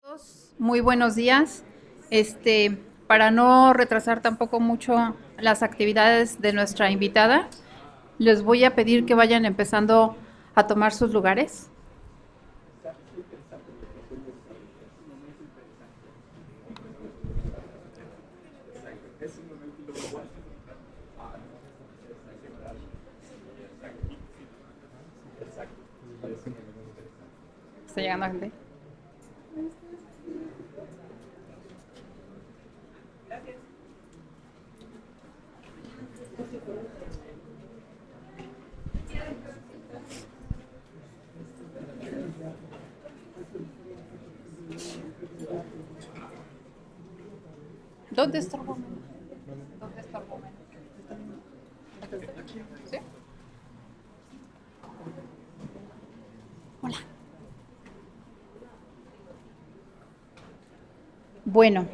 Todos, muy buenos días. Para no retrasar tampoco mucho las actividades de nuestra invitada, les voy a pedir que vayan empezando a tomar sus lugares. ¿Está llegando gente? ¿Dónde está el momento? ¿Dónde está el momento? ¿Sí? Hola. Bueno,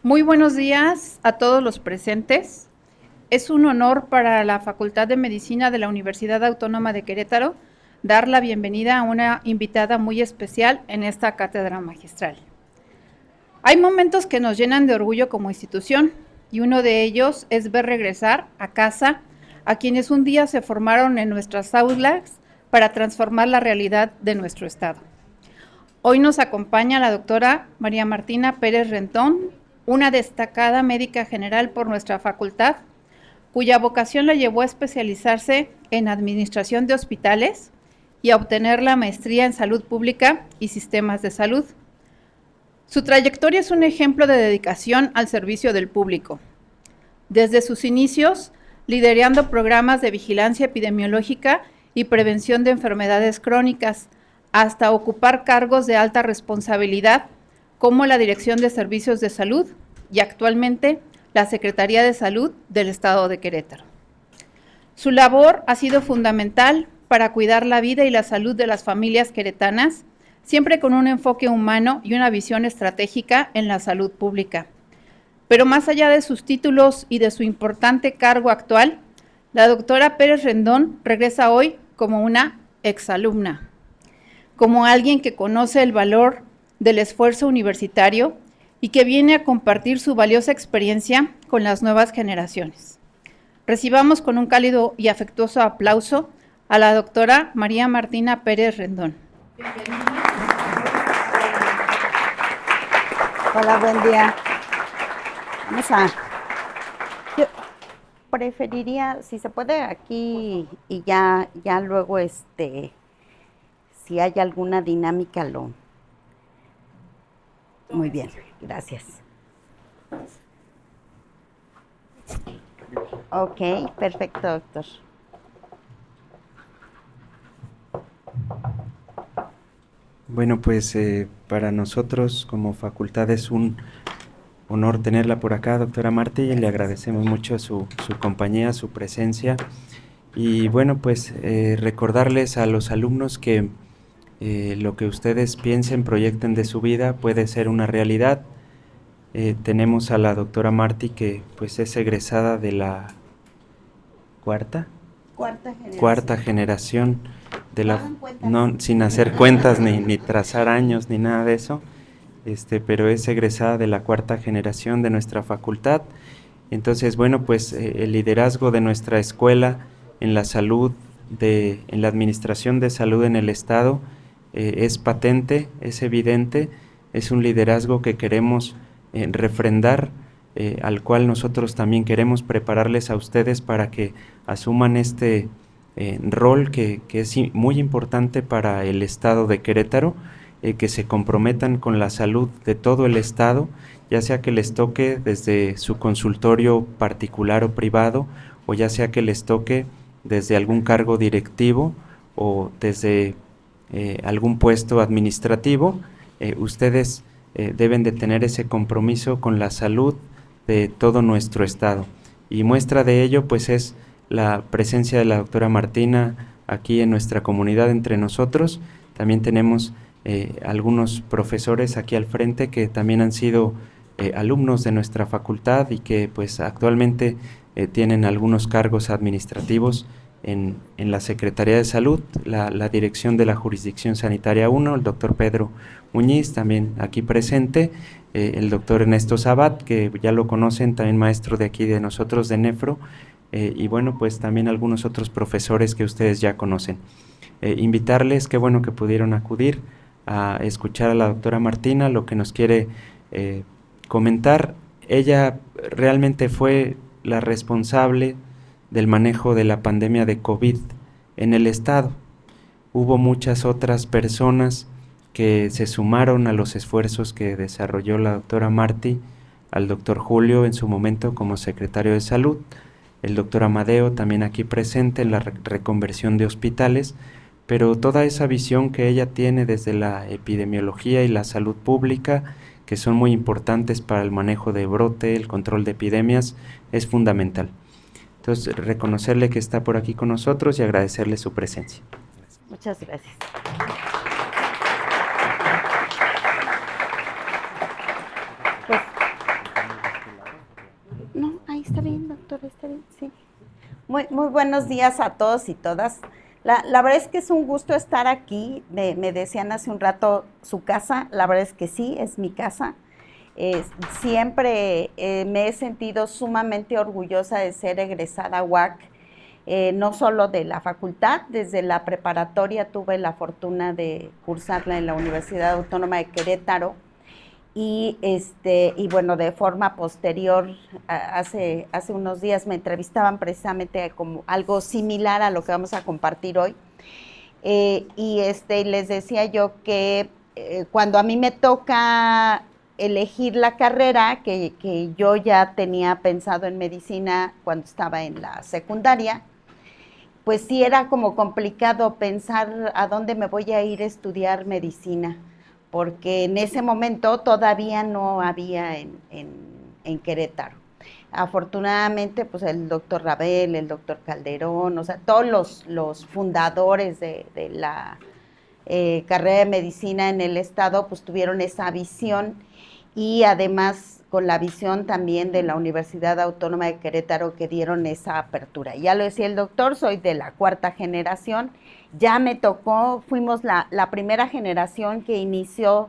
muy buenos días a todos los presentes. Es un honor para la Facultad de Medicina de la Universidad Autónoma de Querétaro dar la bienvenida a una invitada muy especial en esta cátedra magistral. Hay momentos que nos llenan de orgullo como institución y uno de ellos es ver regresar a casa a quienes un día se formaron en nuestras aulas para transformar la realidad de nuestro estado. Hoy nos acompaña la doctora María Martina Pérez Rendón, una destacada médica general por nuestra facultad, cuya vocación la llevó a especializarse en administración de hospitales y a obtener la maestría en salud pública y sistemas de salud. Su trayectoria es un ejemplo de dedicación al servicio del público. Desde sus inicios, liderando programas de vigilancia epidemiológica y prevención de enfermedades crónicas, hasta ocupar cargos de alta responsabilidad, como la Dirección de Servicios de Salud y actualmente la Secretaría de Salud del Estado de Querétaro. Su labor ha sido fundamental para cuidar la vida y la salud de las familias queretanas, siempre con un enfoque humano y una visión estratégica en la salud pública. Pero más allá de sus títulos y de su importante cargo actual, la doctora Pérez Rendón regresa hoy como una exalumna, como alguien que conoce el valor del esfuerzo universitario y que viene a compartir su valiosa experiencia con las nuevas generaciones. Recibamos con un cálido y afectuoso aplauso a la doctora María Martina Pérez Rendón. Hola, buen día. Yo preferiría, si se puede aquí y ya luego si hay alguna dinámica Muy bien, gracias. Ok, perfecto, doctor. Bueno, pues para nosotros como facultad es un honor tenerla por acá, doctora Marta, y le agradecemos mucho su compañía, su presencia. Y bueno, pues recordarles a los alumnos que lo que ustedes piensen, proyecten de su vida puede ser una realidad. Tenemos a la doctora Martí, que pues es egresada de la cuarta generación de la, no, sin hacer cuentas ni trazar años ni nada de eso, pero es egresada de la cuarta generación de nuestra facultad. Entonces, bueno, pues el liderazgo de nuestra escuela en la salud, en la administración de salud en el estado es patente, es evidente, es un liderazgo que queremos refrendar, al cual nosotros también queremos prepararles a ustedes para que asuman este rol que es muy importante para el estado de Querétaro, que se comprometan con la salud de todo el estado, ya sea que les toque desde su consultorio particular o privado, o ya sea que les toque desde algún cargo directivo o desde algún puesto administrativo. Ustedes deben de tener ese compromiso con la salud de todo nuestro estado, y muestra de ello pues es la presencia de la doctora Martina aquí en nuestra comunidad entre nosotros. También tenemos algunos profesores aquí al frente que también han sido alumnos de nuestra facultad y que pues actualmente tienen algunos cargos administrativos en la Secretaría de Salud, la dirección de la Jurisdicción Sanitaria 1, el doctor Pedro Muñiz, también aquí presente, el doctor Ernesto Sabat, que ya lo conocen, también maestro de aquí de nosotros de Nefro, y bueno, pues también algunos otros profesores que ustedes ya conocen. Invitarles, qué bueno que pudieron acudir a escuchar a la doctora Martina, lo que nos quiere comentar. Ella realmente fue la responsable del manejo de la pandemia de COVID en el estado. Hubo muchas otras personas que se sumaron a los esfuerzos que desarrolló la doctora Martí, al doctor Julio en su momento como secretario de Salud, el doctor Amadeo también aquí presente en la reconversión de hospitales, pero toda esa visión que ella tiene desde la epidemiología y la salud pública, que son muy importantes para el manejo de brote, el control de epidemias, es fundamental. Entonces, reconocerle que está por aquí con nosotros y agradecerle su presencia. Muchas gracias. Pues, no, ahí está bien, doctor, está bien, sí. Muy buenos días a todos y todas. La verdad es que es un gusto estar aquí. Me decían hace un rato su casa, la verdad es que sí, es mi casa. Siempre me he sentido sumamente orgullosa de ser egresada UAC, no solo de la facultad, desde la preparatoria tuve la fortuna de cursarla en la Universidad Autónoma de Querétaro, y bueno, de forma posterior, hace unos días me entrevistaban precisamente como algo similar a lo que vamos a compartir hoy, y les decía yo que cuando a mí me toca elegir la carrera, que yo ya tenía pensado en medicina cuando estaba en la secundaria, pues sí era como complicado pensar a dónde me voy a ir a estudiar medicina, porque en ese momento todavía no había en Querétaro. Afortunadamente, pues el doctor Rabel, el doctor Calderón, o sea, todos los fundadores de la carrera de medicina en el estado, pues tuvieron esa visión, y además con la visión también de la Universidad Autónoma de Querétaro, que dieron esa apertura. Ya lo decía el doctor, soy de la 4ª generación, ya me tocó, fuimos la primera generación que inició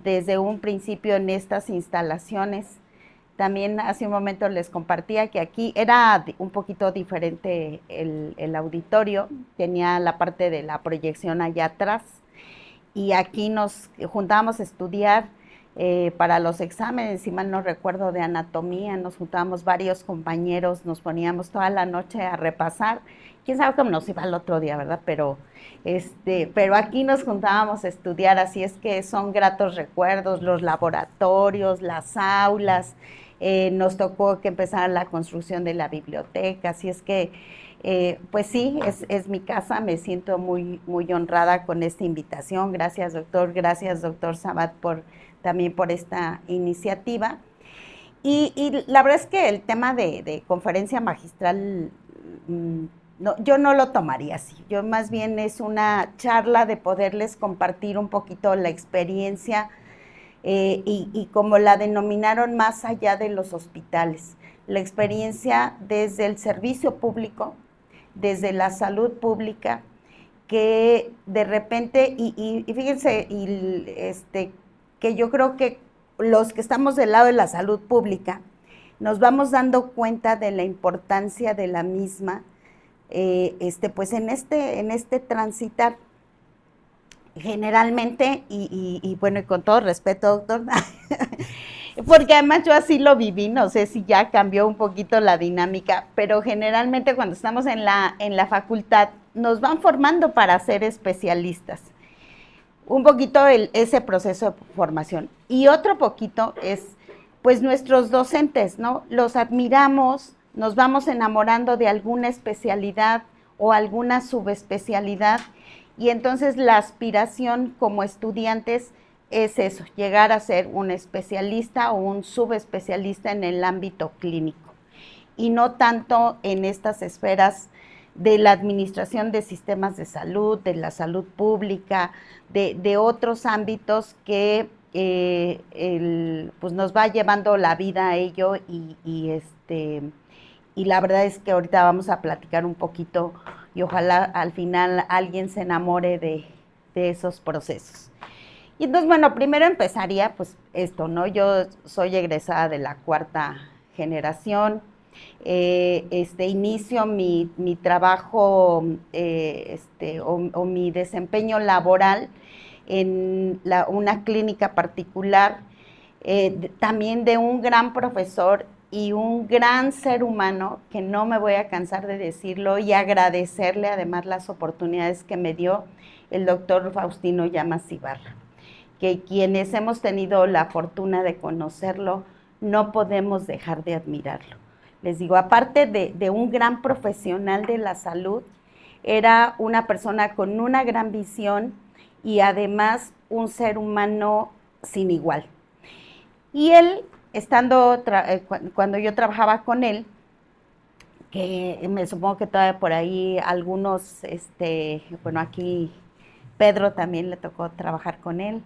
desde un principio en estas instalaciones. También hace un momento les compartía que aquí era un poquito diferente el auditorio, tenía la parte de la proyección allá atrás, y aquí nos juntábamos a estudiar para los exámenes, si mal no recuerdo, de anatomía. Nos juntábamos varios compañeros, nos poníamos toda la noche a repasar. Quién sabe cómo nos iba el otro día, ¿verdad? Pero aquí nos juntábamos a estudiar, así es que son gratos recuerdos, los laboratorios, las aulas. Nos tocó que empezara la construcción de la biblioteca, así es que pues sí, es mi casa. Me siento muy honrada con esta invitación. Gracias, doctor Sabat, también por esta iniciativa. Y la verdad es que el tema de conferencia magistral, no, yo no lo tomaría así. Yo más bien es una charla de poderles compartir un poquito la experiencia, y como la denominaron, más allá de los hospitales, la experiencia desde el servicio público, desde la salud pública, que de repente, y fíjense, que yo creo que los que estamos del lado de la salud pública nos vamos dando cuenta de la importancia de la misma, pues en este transitar. Generalmente, y bueno, y con todo respeto, doctor, porque además yo así lo viví, no sé si ya cambió un poquito la dinámica, pero generalmente cuando estamos en la facultad nos van formando para ser especialistas. Un poquito ese proceso de formación. Y otro poquito es, pues, nuestros docentes, ¿no? Los admiramos, nos vamos enamorando de alguna especialidad o alguna subespecialidad, y entonces la aspiración como estudiantes es eso, llegar a ser un especialista o un subespecialista en el ámbito clínico, y no tanto en estas esferas de la administración de sistemas de salud, de la salud pública, de otros ámbitos que pues nos va llevando la vida a ello, y la verdad es que ahorita vamos a platicar un poquito y ojalá al final alguien se enamore de esos procesos. Y entonces, bueno, primero empezaría pues esto, ¿no? Yo soy egresada de la 4ª generación, inicio mi trabajo o mi desempeño laboral en una clínica particular, también de un gran profesor y un gran ser humano, que no me voy a cansar de decirlo, y agradecerle además las oportunidades que me dio el doctor Faustino Llamas Ibarra, que quienes hemos tenido la fortuna de conocerlo, no podemos dejar de admirarlo. Les digo, aparte de un gran profesional de la salud, era una persona con una gran visión y además un ser humano sin igual. Y él, cuando yo trabajaba con él, que me supongo que todavía por ahí algunos, bueno, aquí Pedro también le tocó trabajar con él.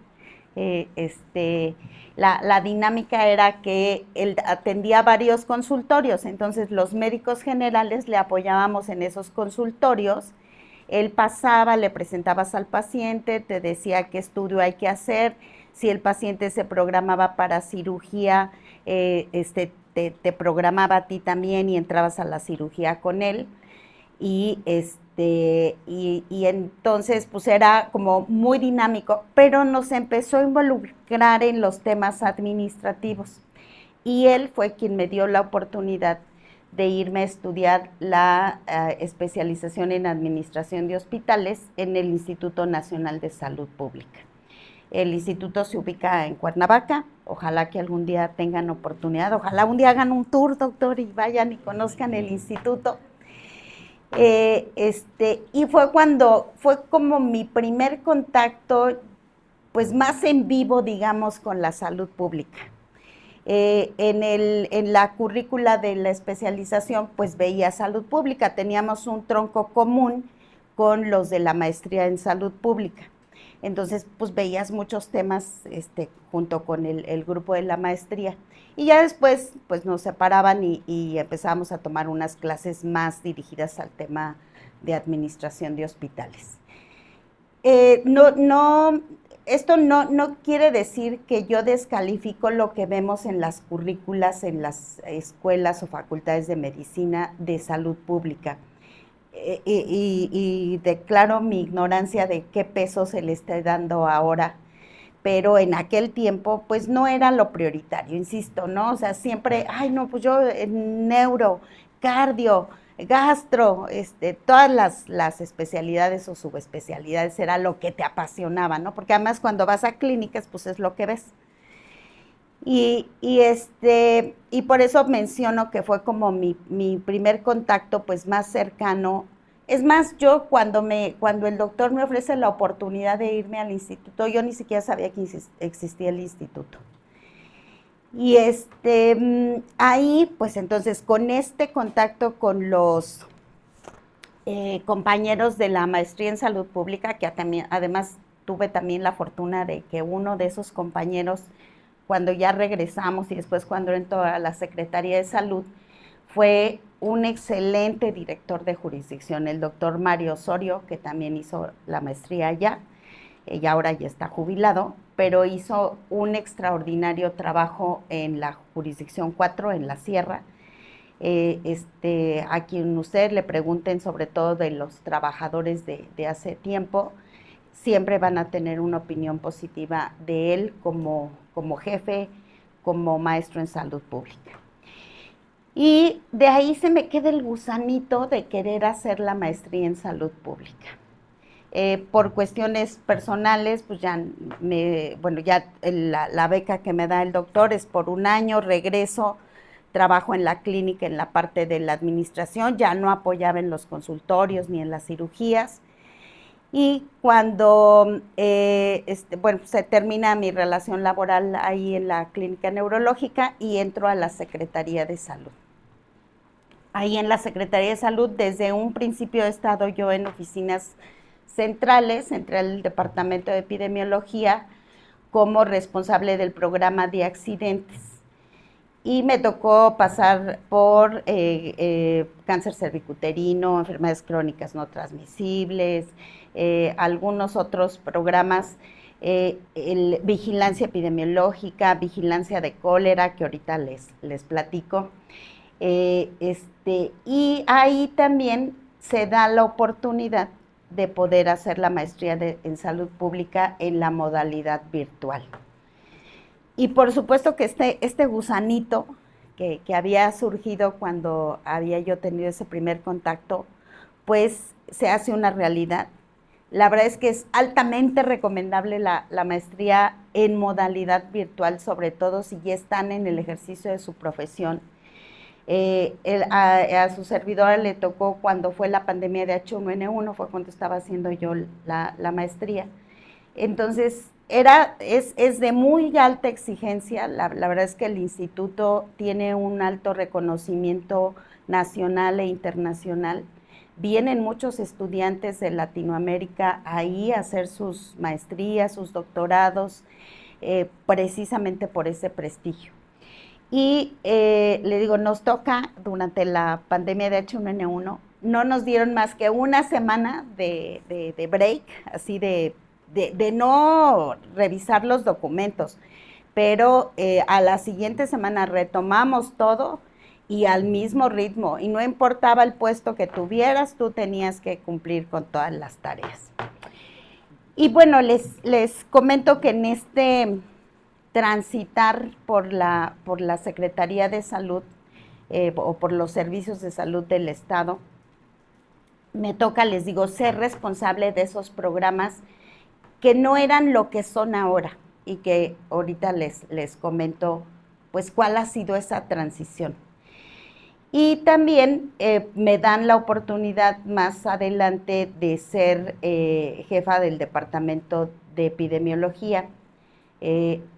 La dinámica era que él atendía varios consultorios, entonces los médicos generales le apoyábamos en esos consultorios. Él pasaba, le presentabas al paciente, te decía qué estudio hay que hacer, si el paciente se programaba para cirugía, te programaba a ti también y entrabas a la cirugía con él. Y entonces pues era como muy dinámico, pero nos empezó a involucrar en los temas administrativos. Y él fue quien me dio la oportunidad de irme a estudiar la especialización en administración de hospitales en el Instituto Nacional de Salud Pública. El instituto se ubica en Cuernavaca, ojalá que algún día tengan oportunidad, ojalá un día hagan un tour, doctor, y vayan y conozcan el instituto. Y fue como mi primer contacto, pues más en vivo, digamos, con la salud pública. En la currícula de la especialización, pues veía salud pública, teníamos un tronco común con los de la maestría en salud pública. Entonces, pues veías muchos temas junto con el grupo de la maestría. Y ya después, pues nos separaban y empezamos a tomar unas clases más dirigidas al tema de administración de hospitales. Esto no quiere decir que yo descalifico lo que vemos en las currículas, en las escuelas o facultades de medicina de salud pública. Y declaro mi ignorancia de qué peso se le está dando ahora, pero en aquel tiempo pues no era lo prioritario, insisto, ¿no? O sea, siempre, ay no, pues yo neuro, cardio, gastro, todas las especialidades o subespecialidades era lo que te apasionaba, ¿no? Porque además cuando vas a clínicas pues es lo que ves. Y por eso menciono que fue como mi primer contacto pues más cercano. Es más, yo cuando el doctor me ofrece la oportunidad de irme al instituto, yo ni siquiera sabía que existía el instituto. Y ahí, pues entonces, con este contacto con los compañeros de la maestría en salud pública, que además tuve también la fortuna de que uno de esos compañeros, cuando ya regresamos y después cuando entró a la Secretaría de Salud, fue un excelente director de jurisdicción, el doctor Mario Osorio, que también hizo la maestría allá, y ahora ya está jubilado, pero hizo un extraordinario trabajo en la jurisdicción 4, en la Sierra. A quien ustedes le pregunten, sobre todo de los trabajadores de hace tiempo, siempre van a tener una opinión positiva de él como jefe, como maestro en salud pública. Y de ahí se me queda el gusanito de querer hacer la maestría en salud pública. Por cuestiones personales, pues ya la beca que me da el doctor es por un año, regreso, trabajo en la clínica en la parte de la administración, ya no apoyaba en los consultorios ni en las cirugías. Y cuando se termina mi relación laboral ahí en la clínica neurológica y entro a la Secretaría de Salud. Ahí en la Secretaría de Salud, desde un principio he estado yo en oficinas centrales, entre el Departamento de Epidemiología, como responsable del programa de accidentes. y me tocó pasar por cáncer cervicuterino, enfermedades crónicas no transmisibles, algunos otros programas, vigilancia epidemiológica, vigilancia de cólera, que ahorita les platico. Y ahí también se da la oportunidad de poder hacer la maestría en salud pública en la modalidad virtual. Y por supuesto que este gusanito que había surgido cuando había yo tenido ese primer contacto, pues se hace una realidad. La verdad es que es altamente recomendable la maestría en modalidad virtual, sobre todo si ya están en el ejercicio de su profesión. A su servidora le tocó cuando fue la pandemia de H1N1, fue cuando estaba haciendo yo la maestría. Entonces, es de muy alta exigencia. La verdad es que el instituto tiene un alto reconocimiento nacional e internacional. Vienen muchos estudiantes de Latinoamérica ahí a hacer sus maestrías, sus doctorados, precisamente por ese prestigio. Y le digo, nos toca durante la pandemia de H1N1, no nos dieron más que una semana de break, así de no revisar los documentos, pero a la siguiente semana retomamos todo y al mismo ritmo, y no importaba el puesto que tuvieras, tú tenías que cumplir con todas las tareas. Y bueno, les comento que en este transitar por la Secretaría de Salud o por los servicios de salud del Estado, me toca, les digo, ser responsable de esos programas que no eran lo que son ahora y que ahorita les comento pues cuál ha sido esa transición. Y también me dan la oportunidad más adelante de ser jefa del departamento de epidemiología.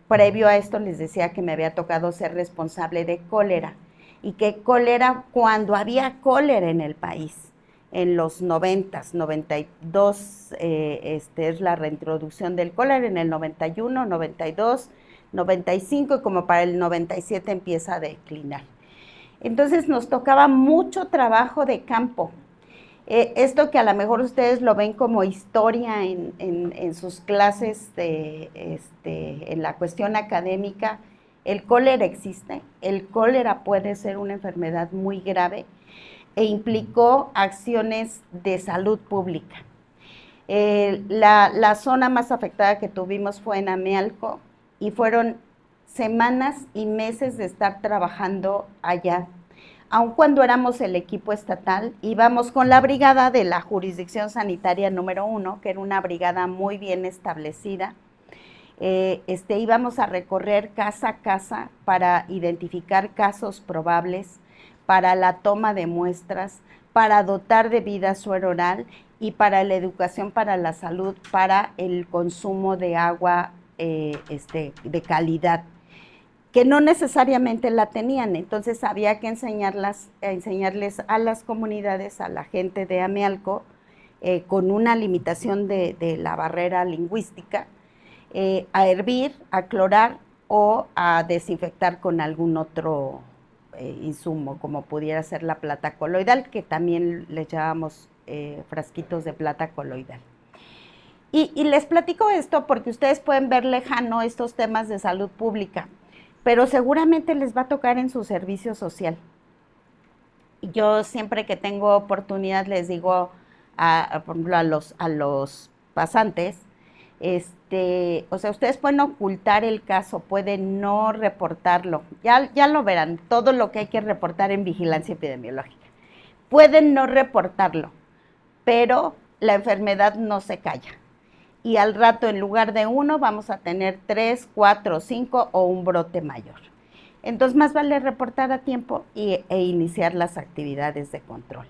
Previo a esto les decía que me había tocado ser responsable de cólera, y que cólera, cuando había cólera en el país, en los 90s, 92 es la reintroducción del cólera, en el 91, 92, 95 y como para el 97 empieza a declinar. Entonces nos tocaba mucho trabajo de campo. Esto que a lo mejor ustedes lo ven como historia en sus clases en la cuestión académica, el cólera existe, el cólera puede ser una enfermedad muy grave e implicó acciones de salud pública. La zona más afectada que tuvimos fue en Amealco y fueron semanas y meses de estar trabajando allá. Aun cuando éramos el equipo estatal, íbamos con la brigada de la jurisdicción sanitaria número 1, que era una brigada muy bien establecida. Íbamos a recorrer casa a casa para identificar casos probables, para la toma de muestras, para dotar de vida suero oral y para la educación para la salud, para el consumo de agua de calidad, que no necesariamente la tenían. Entonces había que enseñarles a las comunidades, a la gente de Amealco, con una limitación de la barrera lingüística, a hervir, a clorar o a desinfectar con algún otro insumo, como pudiera ser la plata coloidal, que también le llamamos frasquitos de plata coloidal. Y les platico esto porque ustedes pueden ver lejano estos temas de salud pública, pero seguramente les va a tocar en su servicio social. Yo siempre que tengo oportunidad les digo, por ejemplo, a los pasantes, o sea, ustedes pueden ocultar el caso, pueden no reportarlo, ya lo verán, todo lo que hay que reportar en vigilancia epidemiológica. Pueden no reportarlo, pero la enfermedad no se calla. Y al rato, en lugar de 1, vamos a tener 3, 4, 5 o un brote mayor. Entonces, más vale reportar a tiempo e iniciar las actividades de control.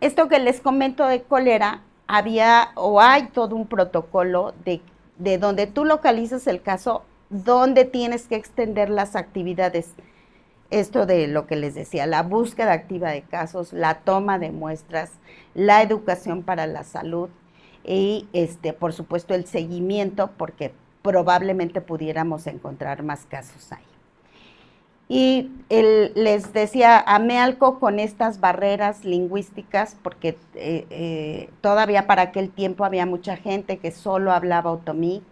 Esto que les comento de cólera, hay todo un protocolo de donde tú localizas el caso, donde tienes que extender las actividades. Esto de lo que les decía, la búsqueda activa de casos, la toma de muestras, la educación para la salud, y por supuesto el seguimiento, porque probablemente pudiéramos encontrar más casos ahí. Y les decía, Amealco con estas barreras lingüísticas, porque todavía para aquel tiempo había mucha gente que solo hablaba otomí,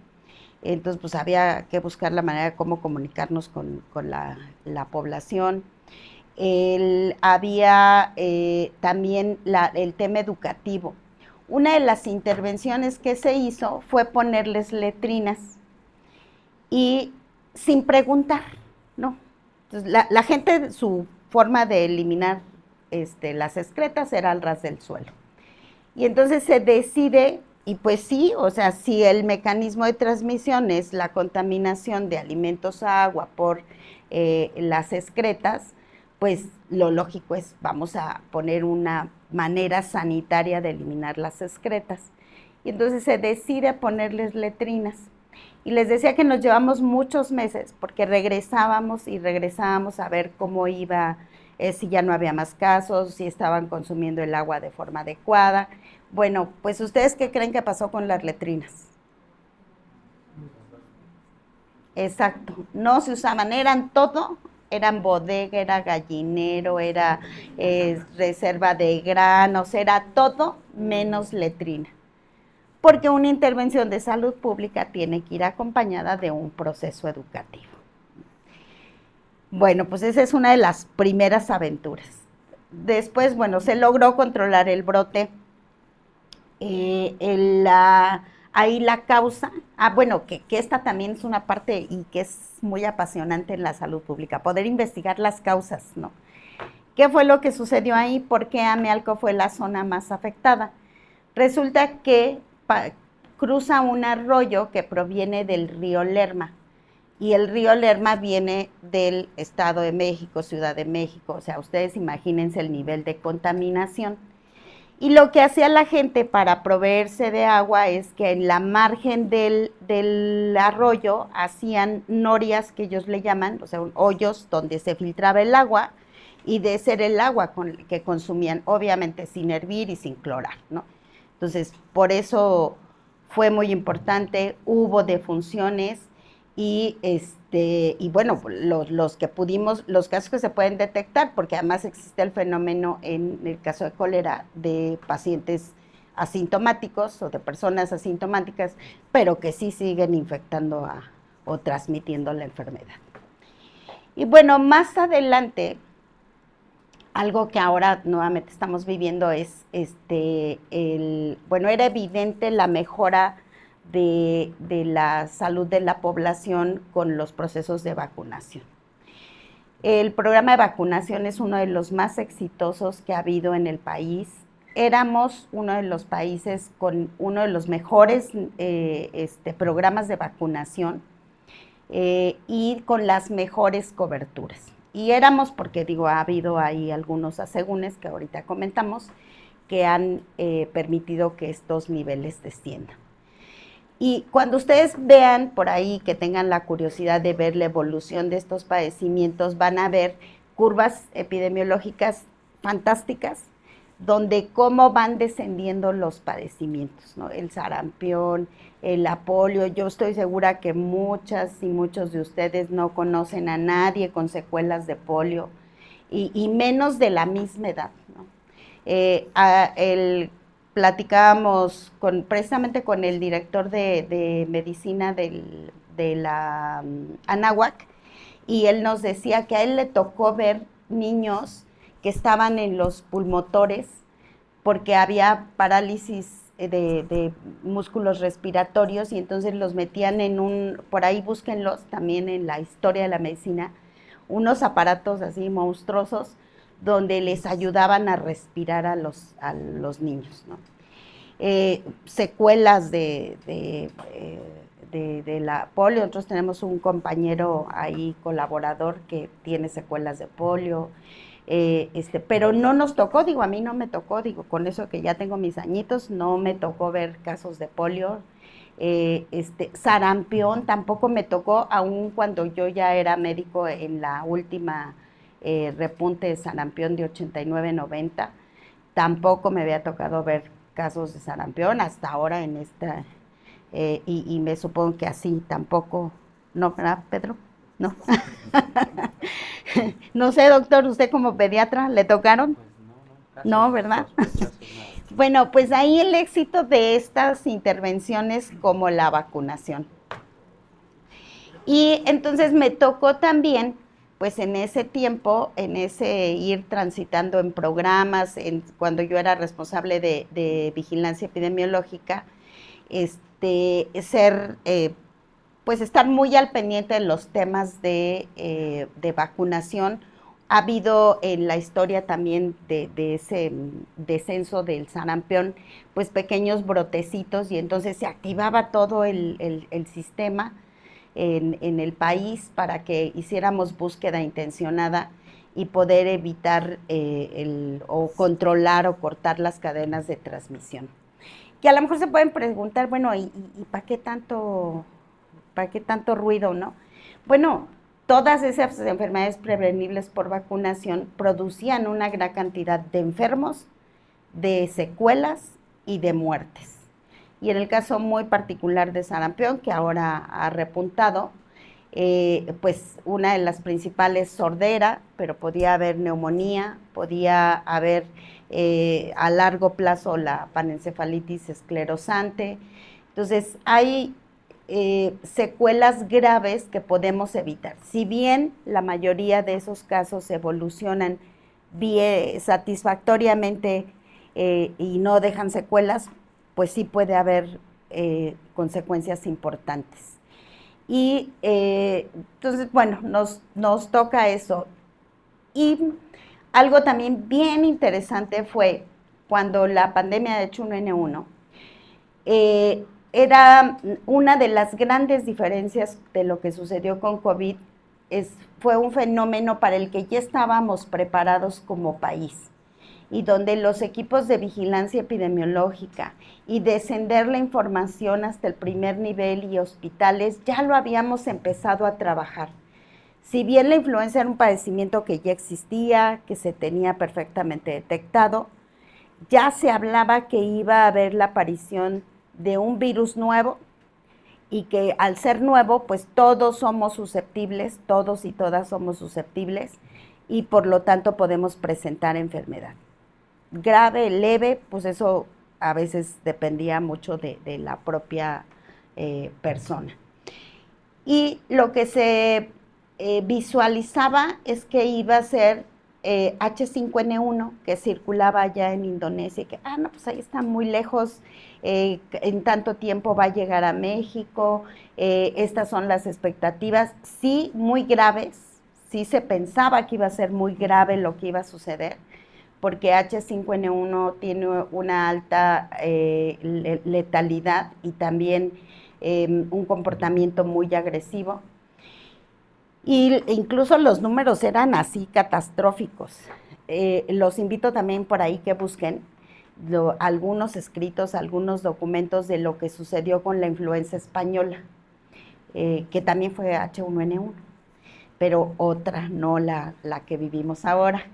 entonces pues había que buscar la manera de cómo comunicarnos con la población. Había también el tema educativo. Una de las intervenciones que se hizo fue ponerles letrinas y sin preguntar, ¿no? Entonces, la gente, su forma de eliminar las excretas era al ras del suelo. Y entonces se decide, y pues sí, o sea, si el mecanismo de transmisión es la contaminación de alimentos a agua por las excretas, pues lo lógico es, vamos a poner una manera sanitaria de eliminar las excretas. Y entonces se decide ponerles letrinas. Y les decía que nos llevamos muchos meses, porque regresábamos y regresábamos a ver cómo iba, si ya no había más casos, si estaban consumiendo el agua de forma adecuada. Bueno, pues ¿ustedes qué creen que pasó con las letrinas? Exacto, no se usaban, eran todo, eran bodega, era gallinero, era reserva de granos, era todo menos letrina. Porque una intervención de salud pública tiene que ir acompañada de un proceso educativo. Bueno, pues esa es una de las primeras aventuras. Después, bueno, se logró controlar el brote. Ahí la causa, bueno, que esta también es una parte y que es muy apasionante en la salud pública, poder investigar las causas, ¿no? ¿Qué fue lo que sucedió ahí? ¿Por qué Amealco fue la zona más afectada? Resulta que cruza un arroyo que proviene del río Lerma, y el río Lerma viene del Estado de México, Ciudad de México, o sea, ustedes imagínense el nivel de contaminación. Y lo que hacía la gente para proveerse de agua es que en la margen del arroyo hacían norias, que ellos le llaman, o sea, hoyos donde se filtraba el agua, y de ser el agua que consumían, obviamente sin hervir y sin clorar, ¿no? Entonces, por eso fue muy importante, hubo defunciones y bueno, los que pudimos, los casos que se pueden detectar, porque además existe el fenómeno en el caso de cólera de pacientes asintomáticos o de personas asintomáticas, pero que sí siguen infectando o transmitiendo la enfermedad. Y bueno, más adelante, algo que ahora nuevamente estamos viviendo es, bueno, era evidente la mejora de la salud de la población con los procesos de vacunación. El programa de vacunación es uno de los más exitosos que ha habido en el país. Éramos uno de los países con uno de los mejores programas de vacunación y con las mejores coberturas. Y éramos porque, digo, ha habido ahí algunos asegúnes que ahorita comentamos que han permitido que estos niveles desciendan. Y cuando ustedes vean por ahí, que tengan la curiosidad de ver la evolución de estos padecimientos, van a ver curvas epidemiológicas fantásticas, donde cómo van descendiendo los padecimientos, ¿no? El sarampión, la polio. Yo estoy segura que muchas y muchos de ustedes no conocen a nadie con secuelas de polio, y menos de la misma edad, ¿no? Platicábamos precisamente con el director de medicina de la Anáhuac, y él nos decía que a él le tocó ver niños que estaban en los pulmotores porque había parálisis de músculos respiratorios, y entonces los metían por ahí búsquenlos también en la historia de la medicina, unos aparatos así monstruosos donde les ayudaban a respirar a los niños, ¿no? Secuelas de la polio. Nosotros tenemos un compañero ahí, colaborador, que tiene secuelas de polio, pero no nos tocó, digo, a mí no me tocó, digo, con eso que ya tengo mis añitos, no me tocó ver casos de polio. Sarampión tampoco me tocó, aun cuando yo ya era médico en la última repunte de sarampión de 89-90, tampoco me había tocado ver casos de sarampión hasta ahora en esta, y me supongo que así tampoco, ¿no, verdad, Pedro? No. No sé, doctor, ¿usted como pediatra le tocaron? Pues no, ¿verdad? Bueno, pues ahí el éxito de estas intervenciones como la vacunación. Y entonces me tocó también, pues en ese tiempo, en ese ir transitando en programas, cuando yo era responsable de vigilancia epidemiológica, ser, pues estar muy al pendiente de los temas de vacunación. Ha habido en la historia también de ese descenso del sarampión, pues pequeños brotecitos y entonces se activaba todo el sistema en el país para que hiciéramos búsqueda intencionada y poder evitar o controlar o cortar las cadenas de transmisión. Que a lo mejor se pueden preguntar, bueno, ¿y para qué tanto ruido, no? Bueno, todas esas enfermedades prevenibles por vacunación producían una gran cantidad de enfermos, de secuelas y de muertes. Y en el caso muy particular de sarampión, que ahora ha repuntado, pues una de las principales sordera, pero podía haber neumonía, podía haber a largo plazo la panencefalitis esclerosante. Entonces hay secuelas graves que podemos evitar. Si bien la mayoría de esos casos evolucionan bien, satisfactoriamente y no dejan secuelas, pues sí puede haber consecuencias importantes. Y entonces, bueno, nos toca eso. Y algo también bien interesante fue cuando la pandemia de H1N1 era una de las grandes diferencias de lo que sucedió con COVID, fue un fenómeno para el que ya estábamos preparados como país y donde los equipos de vigilancia epidemiológica y descender la información hasta el primer nivel y hospitales ya lo habíamos empezado a trabajar. Si bien la influenza era un padecimiento que ya existía, que se tenía perfectamente detectado, ya se hablaba que iba a haber la aparición de un virus nuevo y que al ser nuevo, pues todos somos susceptibles, todos y todas somos susceptibles y por lo tanto podemos presentar enfermedad. Grave, leve, pues eso a veces dependía mucho de la propia persona. Y lo que se visualizaba es que iba a ser H5N1 que circulaba allá en Indonesia, y que, no, pues ahí está muy lejos, en tanto tiempo va a llegar a México, estas son las expectativas, sí, muy graves, sí se pensaba que iba a ser muy grave lo que iba a suceder, porque H5N1 tiene una alta letalidad y también un comportamiento muy agresivo. Y incluso los números eran así catastróficos. Los invito también por ahí que busquen algunos escritos, algunos documentos de lo que sucedió con la influenza española, que también fue H1N1, pero otra, no la que vivimos ahora.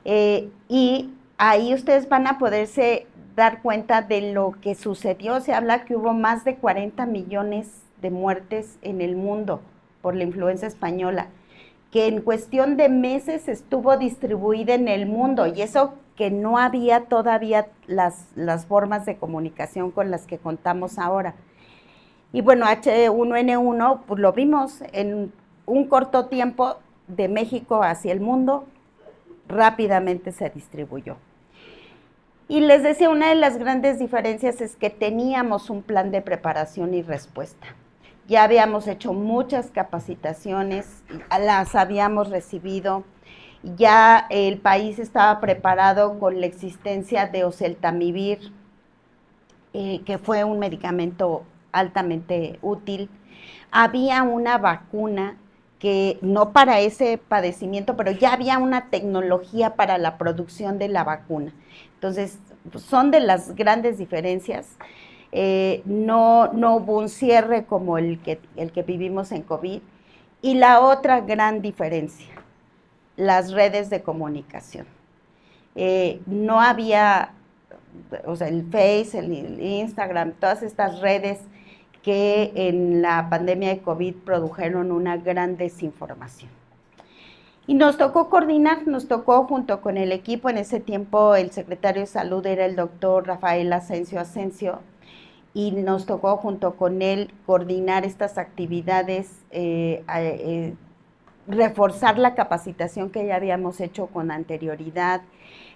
Y ahí ustedes van a poderse dar cuenta de lo que sucedió. Se habla que hubo más de 40 millones de muertes en el mundo por la influenza española, que en cuestión de meses estuvo distribuida en el mundo, y eso que no había todavía las formas de comunicación con las que contamos ahora. Y bueno, H1N1, pues lo vimos en un corto tiempo de México hacia el mundo, rápidamente se distribuyó. Y les decía, una de las grandes diferencias es que teníamos un plan de preparación y respuesta. Ya habíamos hecho muchas capacitaciones, las habíamos recibido, ya el país estaba preparado con la existencia de oseltamivir, que fue un medicamento altamente útil. Había una vacuna que no para ese padecimiento, pero ya había una tecnología para la producción de la vacuna. Entonces, son de las grandes diferencias. No hubo un cierre como el que vivimos en COVID. Y la otra gran diferencia, las redes de comunicación. No había, o sea, el Face, el Instagram, todas estas redes que en la pandemia de COVID produjeron una gran desinformación. Y nos tocó coordinar, nos tocó junto con el equipo, en ese tiempo el secretario de Salud era el doctor Rafael Asensio, y nos tocó junto con él coordinar estas actividades, reforzar la capacitación que ya habíamos hecho con anterioridad,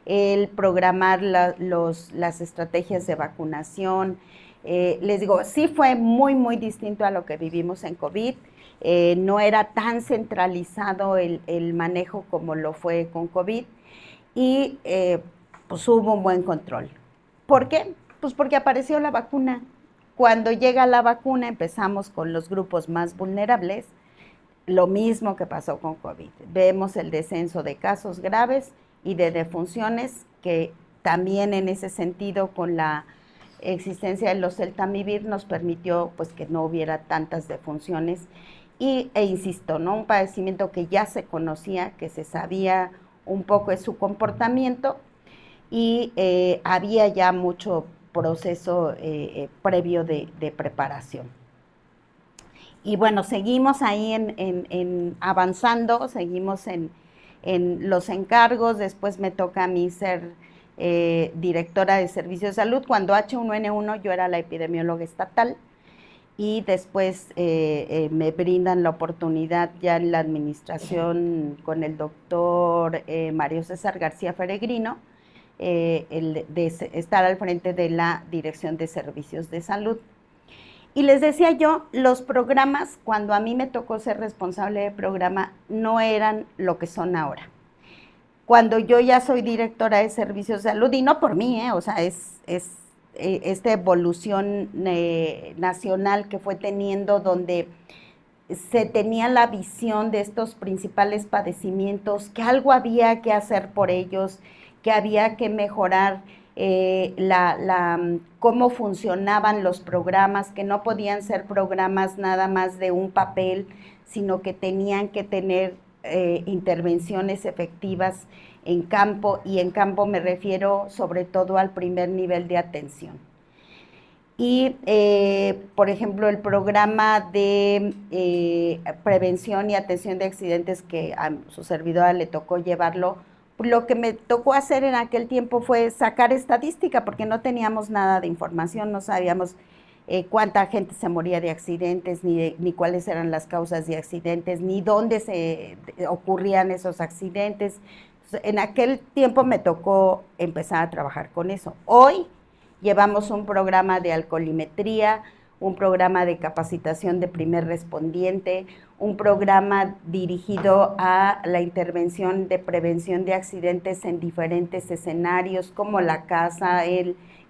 el programar las estrategias de vacunación. Les digo, sí fue muy, muy distinto a lo que vivimos en COVID. No era tan centralizado el manejo como lo fue con COVID y pues hubo un buen control. ¿Por qué? Pues porque apareció la vacuna. Cuando llega la vacuna empezamos con los grupos más vulnerables, lo mismo que pasó con COVID. Vemos el descenso de casos graves y de defunciones, que también en ese sentido con la existencia de los Celtamivir nos permitió pues que no hubiera tantas defunciones e insisto, ¿no? Un padecimiento que ya se conocía, que se sabía un poco de su comportamiento y había ya mucho proceso previo de preparación. Y bueno, seguimos ahí avanzando, seguimos en los encargos. Después me toca a mí ser directora de Servicios de Salud. Cuando H1N1 yo era la epidemióloga estatal y después me brindan la oportunidad ya en la administración con el doctor Mario César García Feregrino, de estar al frente de la Dirección de Servicios de Salud. Y les decía yo, los programas, cuando a mí me tocó ser responsable de programa, no eran lo que son ahora. Cuando yo ya soy directora de Servicios de Salud, y no por mí, o sea, es esta evolución nacional que fue teniendo, donde se tenía la visión de estos principales padecimientos, que algo había que hacer por ellos, que había que mejorar cómo funcionaban los programas, que no podían ser programas nada más de un papel, sino que tenían que tener intervenciones efectivas en campo, y en campo me refiero sobre todo al primer nivel de atención. Y, por ejemplo, el programa de prevención y atención de accidentes, que a su servidora le tocó llevarlo, lo que me tocó hacer en aquel tiempo fue sacar estadística, porque no teníamos nada de información, no sabíamos cuánta gente se moría de accidentes, ni cuáles eran las causas de accidentes, ni dónde se ocurrían esos accidentes. Entonces, en aquel tiempo me tocó empezar a trabajar con eso. Hoy llevamos un programa de alcoholimetría, un programa de capacitación de primer respondiente, un programa dirigido a la intervención de prevención de accidentes en diferentes escenarios, como la casa,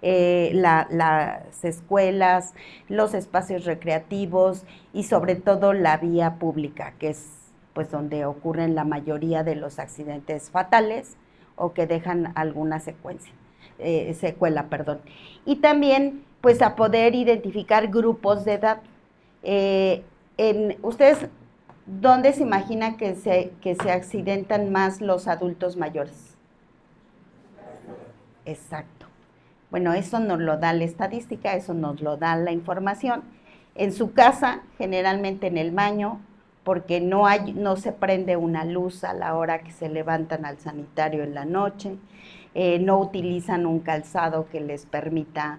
las escuelas, los espacios recreativos y sobre todo la vía pública, que es pues donde ocurren la mayoría de los accidentes fatales o que dejan alguna secuela. Y también pues a poder identificar grupos de edad. ¿Ustedes dónde se imagina que se accidentan más los adultos mayores? Exacto. Bueno, eso nos lo da la estadística, eso nos lo da la información. En su casa, generalmente en el baño, porque no se prende una luz a la hora que se levantan al sanitario en la noche, no utilizan un calzado que les permita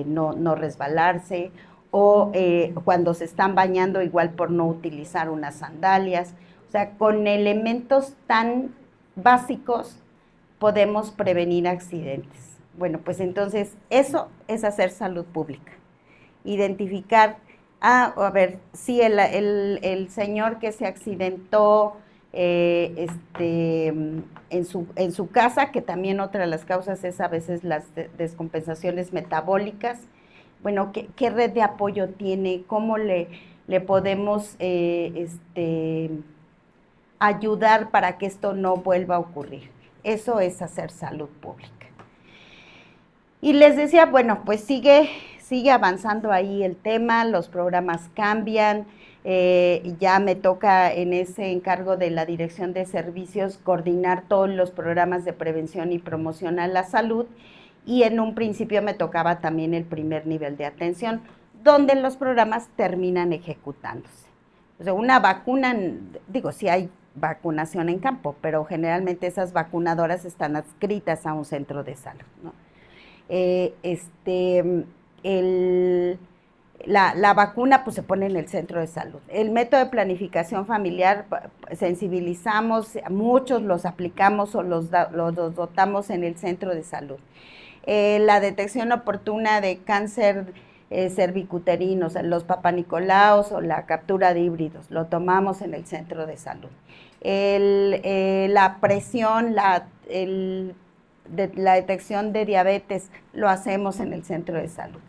no resbalarse, o cuando se están bañando, igual por no utilizar unas sandalias. O sea, con elementos tan básicos podemos prevenir accidentes. Bueno, pues entonces eso es hacer salud pública. Identificar, a ver, sí, el señor que se accidentó en su casa, que también otra de las causas es a veces las descompensaciones metabólicas. Bueno, ¿qué red de apoyo tiene? ¿Cómo le podemos ayudar para que esto no vuelva a ocurrir? Eso es hacer salud pública. Y les decía, bueno, pues sigue avanzando ahí el tema, los programas cambian. Ya me toca en ese encargo de la Dirección de Servicios coordinar todos los programas de prevención y promoción a la salud, y en un principio me tocaba también el primer nivel de atención, donde los programas terminan ejecutándose. O sea, una vacuna, digo, sí hay vacunación en campo, pero generalmente esas vacunadoras están adscritas a un centro de salud, ¿no? La vacuna pues se pone en el centro de salud. El método de planificación familiar, sensibilizamos, muchos los aplicamos o los dotamos en el centro de salud. La detección oportuna de cáncer cervicuterino, o sea, los papanicolaos o la captura de híbridos, lo tomamos en el centro de salud. La presión, la detección de diabetes, lo hacemos en el centro de salud.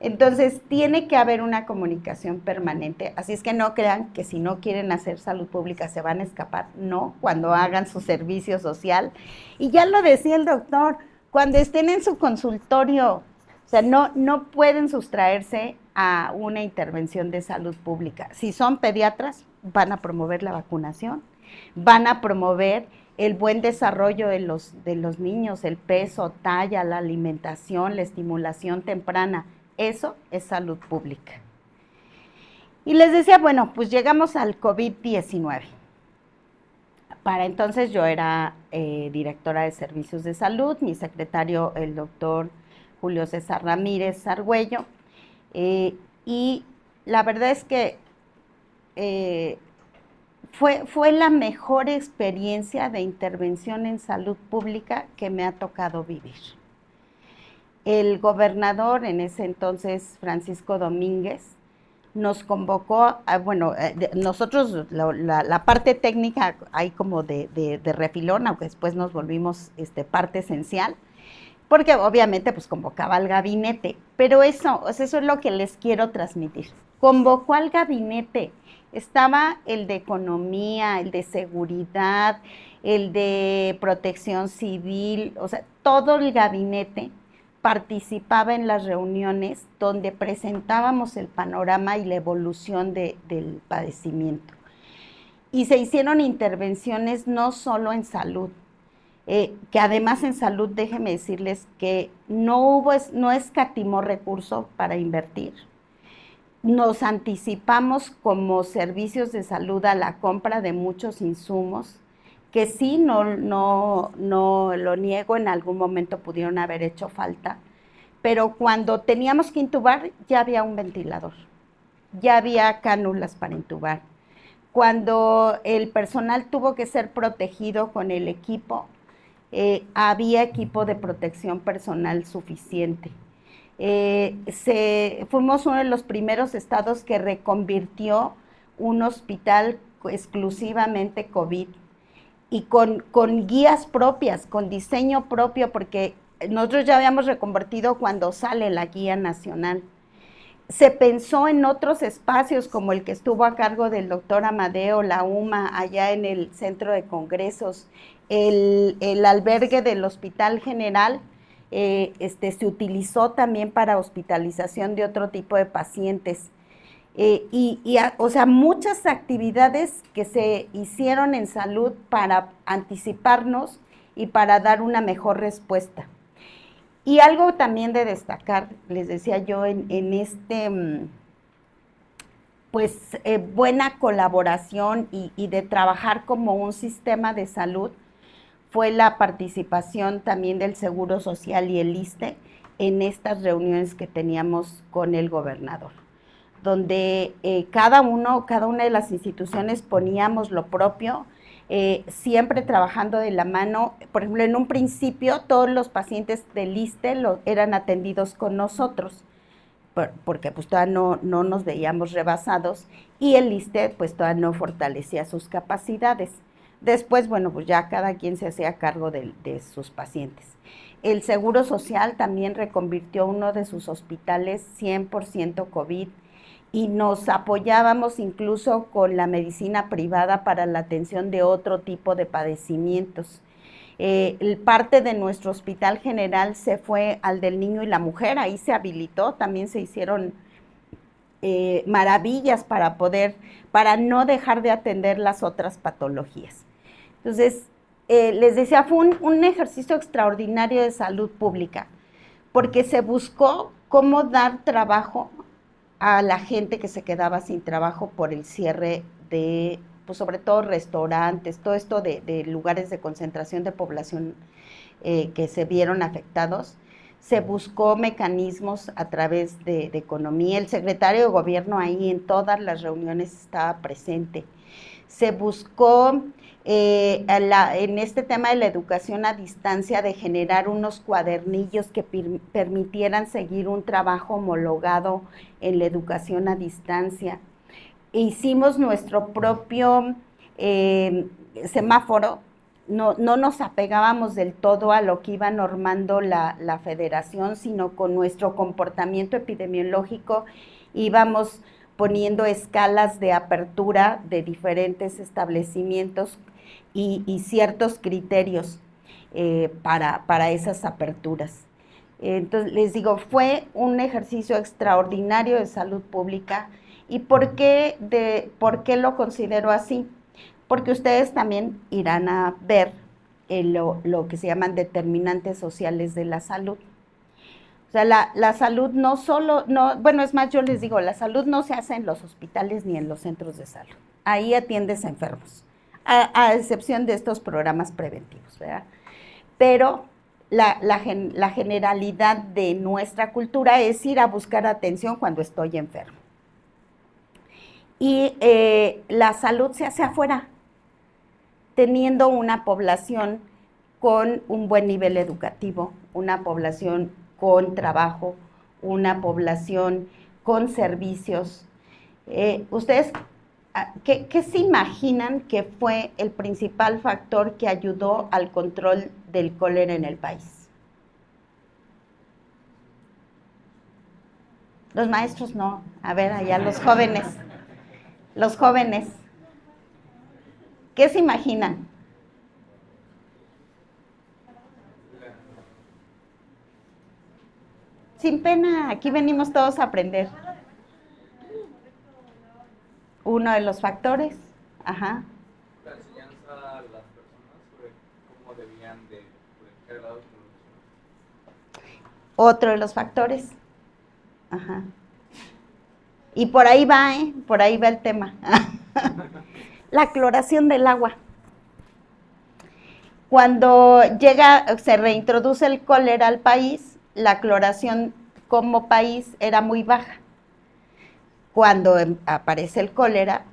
Entonces, tiene que haber una comunicación permanente, así es que no crean que si no quieren hacer salud pública se van a escapar, no, cuando hagan su servicio social. Y ya lo decía el doctor, cuando estén en su consultorio, o sea, no pueden sustraerse a una intervención de salud pública. Si son pediatras, van a promover la vacunación, van a promover el buen desarrollo de los niños, el peso, talla, la alimentación, la estimulación temprana. Eso es salud pública. Y les decía, bueno, pues llegamos al COVID-19. Para entonces yo era directora de servicios de salud, mi secretario, el doctor Julio César Ramírez Argüello, y la verdad es que fue la mejor experiencia de intervención en salud pública que me ha tocado vivir. El gobernador, en ese entonces, Francisco Domínguez, nos convocó, nosotros la parte técnica hay como de refilón, aunque después nos volvimos parte esencial, porque obviamente pues convocaba al gabinete, pero eso es lo que les quiero transmitir. Convocó al gabinete, estaba el de economía, el de seguridad, el de protección civil, o sea, todo el gabinete participaba en las reuniones donde presentábamos el panorama y la evolución del padecimiento. Y se hicieron intervenciones no solo en salud, que además en salud, déjenme decirles que no escatimó recursos para invertir. Nos anticipamos como servicios de salud a la compra de muchos insumos, que sí, no lo niego, en algún momento pudieron haber hecho falta, pero cuando teníamos que intubar ya había un ventilador, ya había cánulas para intubar. Cuando el personal tuvo que ser protegido con el equipo, había equipo de protección personal suficiente. Fuimos uno de los primeros estados que reconvirtió un hospital exclusivamente COVID, y con guías propias, con diseño propio, porque nosotros ya habíamos reconvertido cuando sale la guía nacional. Se pensó en otros espacios como el que estuvo a cargo del doctor Amadeo, la UMA, allá en el centro de congresos, el albergue del Hospital General, se utilizó también para hospitalización de otro tipo de pacientes. O sea, muchas actividades que se hicieron en salud para anticiparnos y para dar una mejor respuesta. Y algo también de destacar, les decía yo, buena colaboración y de trabajar como un sistema de salud, fue la participación también del Seguro Social y el ISSSTE en estas reuniones que teníamos con el gobernador, donde cada una de las instituciones poníamos lo propio, siempre trabajando de la mano. Por ejemplo, en un principio todos los pacientes del ISSSTE eran atendidos con nosotros, porque pues todavía no nos veíamos rebasados, y el ISSSTE pues todavía no fortalecía sus capacidades. Después, bueno, pues ya cada quien se hacía cargo de sus pacientes. El Seguro Social también reconvirtió uno de sus hospitales 100% COVID, y nos apoyábamos incluso con la medicina privada para la atención de otro tipo de padecimientos. Parte de nuestro hospital general se fue al del niño y la mujer, ahí se habilitó, también se hicieron maravillas para no dejar de atender las otras patologías. Entonces, les decía, fue un ejercicio extraordinario de salud pública, porque se buscó cómo dar trabajo a la gente que se quedaba sin trabajo por el cierre de pues sobre todo restaurantes, todo esto de lugares de concentración de población que se vieron afectados, se buscó mecanismos a través de economía. El secretario de gobierno ahí en todas las reuniones estaba presente. Se buscó en este tema de la educación a distancia de generar unos cuadernillos que permitieran seguir un trabajo homologado en la educación a distancia. Hicimos nuestro propio semáforo. No nos apegábamos del todo a lo que iba normando la federación, sino con nuestro comportamiento epidemiológico íbamos poniendo escalas de apertura de diferentes establecimientos y ciertos criterios para esas aperturas. Entonces, les digo, fue un ejercicio extraordinario de salud pública. ¿Y por qué lo considero así? Porque ustedes también irán a ver lo que se llaman determinantes sociales de la salud. O sea, la salud no solo, bueno, es más, yo les digo, la salud no se hace en los hospitales ni en los centros de salud. Ahí atiendes a enfermos, a excepción de estos programas preventivos, ¿verdad? Pero la generalidad de nuestra cultura es ir a buscar atención cuando estoy enfermo. Y la salud se hace afuera, teniendo una población con un buen nivel educativo, una población con trabajo, una población con servicios. ¿Ustedes qué se imaginan que fue el principal factor que ayudó al control del cólera en el país? Los maestros no. A ver, allá los jóvenes. Los jóvenes. ¿Qué se imaginan? Sin pena, aquí venimos todos a aprender. Uno de los factores, ajá. La enseñanza a las personas sobre cómo debían de proteger la autonomía. Otro de los factores, ajá. Y por ahí va, por ahí va el tema. La cloración del agua. Cuando se reintroduce el cólera al país, la cloración como país era muy baja. Cuando aparece el cólera,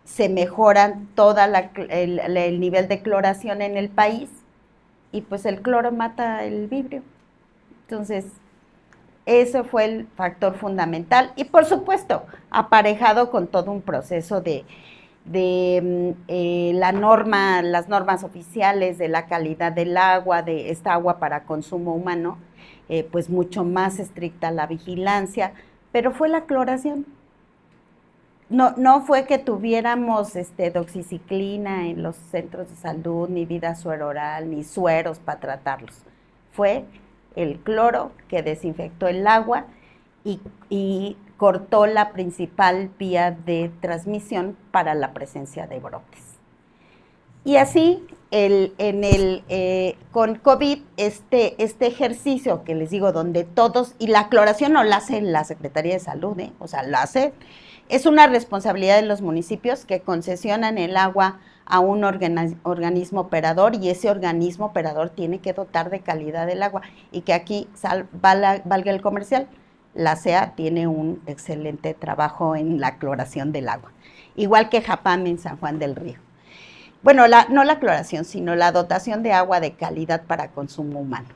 se mejora todo el nivel de cloración en el país y pues el cloro mata el vibrio. Entonces, ese fue el factor fundamental y por supuesto, aparejado con todo un proceso de las normas oficiales de la calidad del agua, de esta agua para consumo humano, pues mucho más estricta la vigilancia, pero fue la cloración. No fue que tuviéramos doxiciclina en los centros de salud, ni vida sueroral, ni sueros para tratarlos. Fue el cloro que desinfectó el agua y cortó la principal vía de transmisión para la presencia de brotes. Y así, con COVID, este ejercicio que les digo, donde todos, y la cloración no la hace la Secretaría de Salud, o sea, la hace, es una responsabilidad de los municipios que concesionan el agua a un organismo operador y ese organismo operador tiene que dotar de calidad del agua y que aquí valga el comercial. La CEA tiene un excelente trabajo en la cloración del agua, igual que Japam en San Juan del Río. Bueno, no la cloración, sino la dotación de agua de calidad para consumo humano.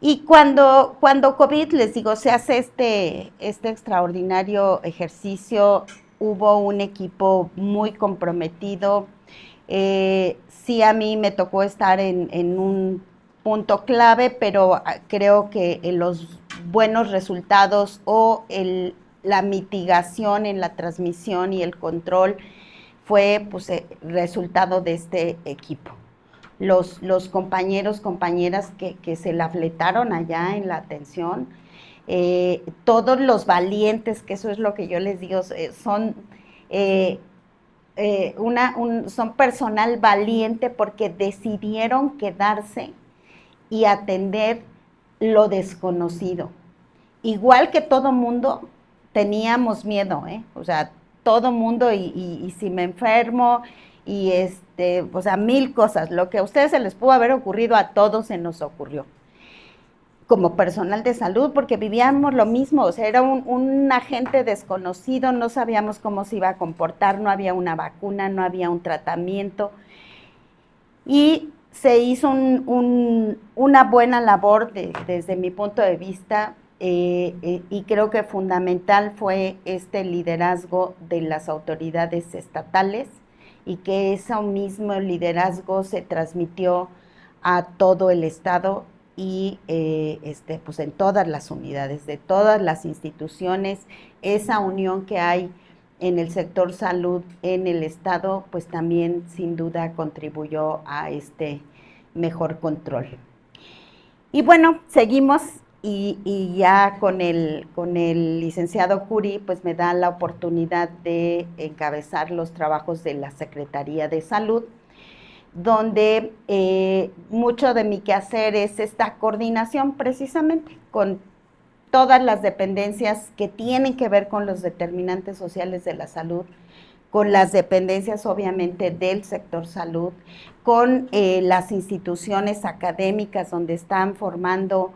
Y cuando COVID, les digo, se hace este extraordinario ejercicio, hubo un equipo muy comprometido. Sí, a mí me tocó estar en un punto clave, pero creo que los buenos resultados o la mitigación en la transmisión y el control fue pues resultado de este equipo. Los compañeros, compañeras que se la fletaron allá en la atención, todos los valientes, que eso es lo que yo les digo, son son personal valiente porque decidieron quedarse y atender lo desconocido. Igual que todo mundo, teníamos miedo, o sea, todo mundo y si me enfermo y o sea, 1000 cosas. Lo que a ustedes se les pudo haber ocurrido, a todos se nos ocurrió. Como personal de salud, porque vivíamos lo mismo, o sea, era un agente desconocido, no sabíamos cómo se iba a comportar, no había una vacuna, no había un tratamiento. Y se hizo una buena labor desde mi punto de vista, y creo que fundamental fue este liderazgo de las autoridades estatales y que ese mismo liderazgo se transmitió a todo el estado y pues en todas las unidades, de todas las instituciones, esa unión que hay en el sector salud en el estado, pues también sin duda contribuyó a este mejor control. Y bueno, seguimos y ya con el licenciado Curi, pues me da la oportunidad de encabezar los trabajos de la Secretaría de Salud, donde mucho de mi quehacer es esta coordinación precisamente con todas las dependencias que tienen que ver con los determinantes sociales de la salud, con las dependencias obviamente del sector salud, con las instituciones académicas donde están formando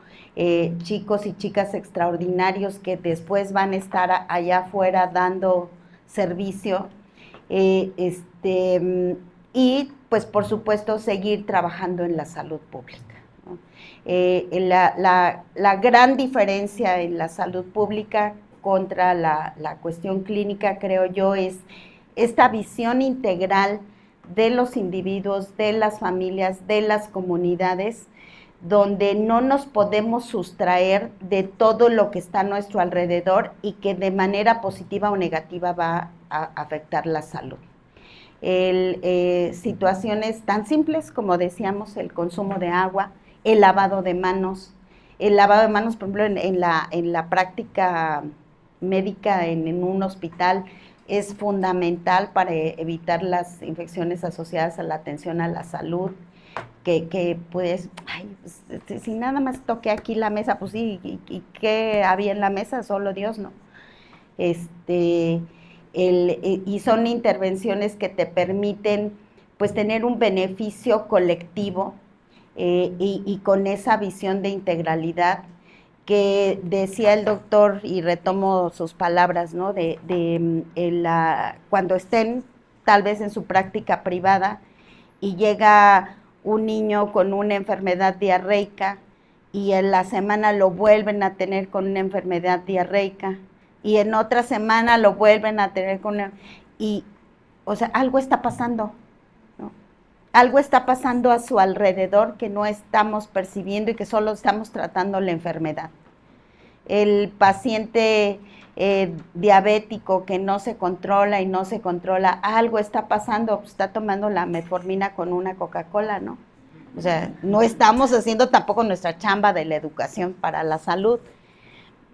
chicos y chicas extraordinarios que después van a estar allá afuera dando servicio, y pues por supuesto seguir trabajando en la salud pública. La gran diferencia en la salud pública contra la cuestión clínica, creo yo, es esta visión integral de los individuos, de las familias, de las comunidades, donde no nos podemos sustraer de todo lo que está a nuestro alrededor y que de manera positiva o negativa va a afectar la salud. Situaciones tan simples como decíamos, el consumo de agua, el lavado de manos. El lavado de manos, por ejemplo, en la práctica médica en un hospital es fundamental para evitar las infecciones asociadas a la atención a la salud, que pues, si nada más toqué aquí la mesa, pues sí, ¿y qué había en la mesa? Solo Dios, ¿no? Y son intervenciones que te permiten pues tener un beneficio colectivo, y con esa visión de integralidad que decía el doctor, y retomo sus palabras, ¿no? Cuando estén tal vez en su práctica privada y llega un niño con una enfermedad diarreica y en la semana lo vuelven a tener con una enfermedad diarreica y en otra semana lo vuelven a tener con una... o sea, algo está pasando, ¿no? Algo está pasando a su alrededor que no estamos percibiendo y que solo estamos tratando la enfermedad. El paciente diabético que no se controla y no se controla, algo está pasando, pues está tomando la metformina con una Coca-Cola, ¿no? O sea, no estamos haciendo tampoco nuestra chamba de la educación para la salud.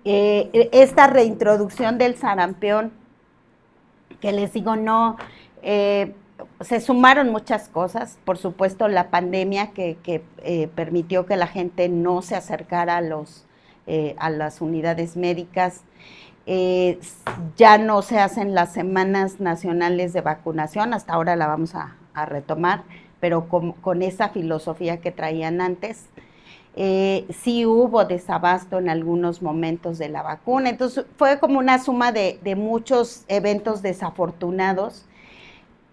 Esta reintroducción del sarampión, que les digo, no... se sumaron muchas cosas, por supuesto la pandemia que permitió que la gente no se acercara a las unidades médicas, ya no se hacen las semanas nacionales de vacunación, hasta ahora la vamos a retomar, pero con esa filosofía que traían antes. Sí hubo desabasto en algunos momentos de la vacuna, entonces fue como una suma de muchos eventos desafortunados.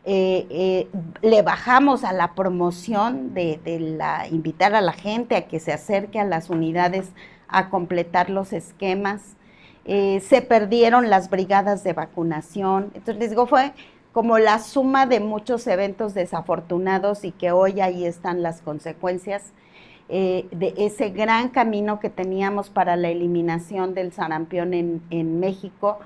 Le bajamos a la promoción de invitar a la gente a que se acerque a las unidades a completar los esquemas, se perdieron las brigadas de vacunación, entonces les digo, fue como la suma de muchos eventos desafortunados y que hoy ahí están las consecuencias de ese gran camino que teníamos para la eliminación del sarampión en México.